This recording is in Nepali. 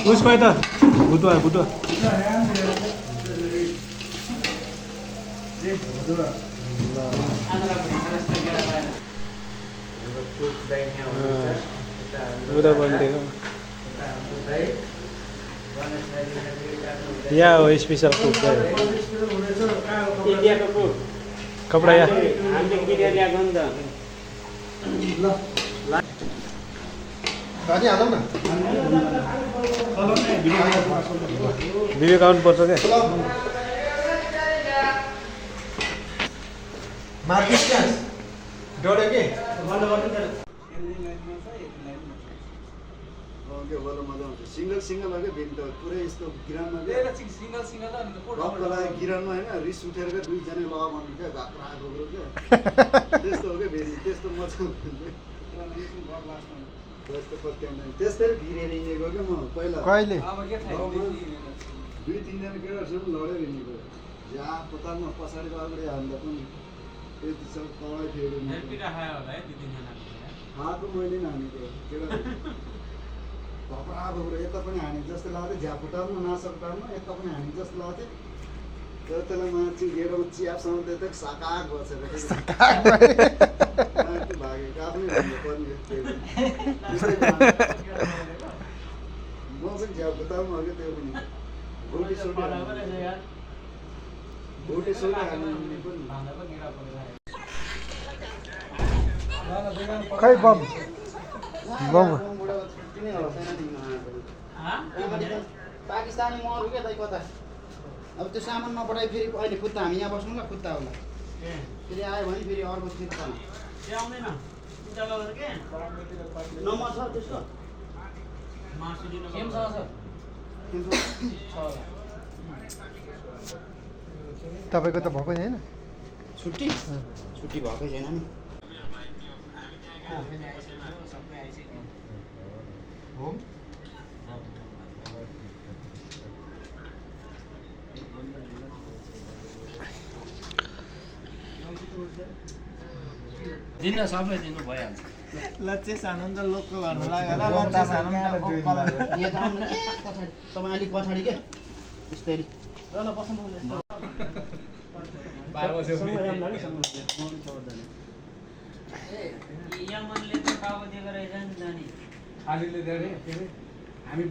उसको यता भुटुवा भुटुवा उता बनिदिएको यहाँ हो स्पेसल कुक कपडा यहाँ भिडियो काउन्ट पर्छ क्या सिंगल सिंगल हो क्या भेट त पुरै यस्तो गिरानमा गिरानमा होइन रिस उठेर क्या दुईजना लगा भन्नु क्या घाक्रा घोक्रो क्या त्यस्तो हो क्या भेरी त्यस्तो मजा त्यस्तो पत्याउँदैन त्यस्तै भिरेर हिँडेको क्या म पहिला कहिले दुई तिनजना केटाहरूसँग लडेर हिँडेको या पतालमा पछाडिको अगाडि हाल्दा पनि त्यति सब तलै थियो खाएको मैले नि हानेको केटा घपरा घोक्रो यता पनि हाने जस्तो लाग्थ्यो झ्यापुटामा नासकटामा यता पनि हाने जस्तो लाग्थ्यो तर त्यसलाई मान्छे गेडो चियापसँग त्यो साकाग बसेर भागेको आफ्नै भन्नुपर्ने म पनि झ्यापुटामा हो क्या त्यो पनि भोटे सोटे हाल्ने पनि खै बम बम पाकिस्तानी मरु क्या दाइ कता अब त्यो सामान नपठाइ फेरि अहिले खुत्ता हामी यहाँ बस्नु ल खुत्ता होला फेरि आयो भने फेरि अर्को फिर्ता नम्बर छ त्यसको तपाईँको त भएको छैन छुट्टी छुट्टी भएकै छैन नि दिनु सबै दिनु भइहाल्छ लच्छे सानो त लोकल भन्नु लाग्यो तपाईँ अलिक पछाडि क्या यस्तै ल बस्नु यमनले त टाउको दिएको रहेछ नि जानी हामीले धेरै हामी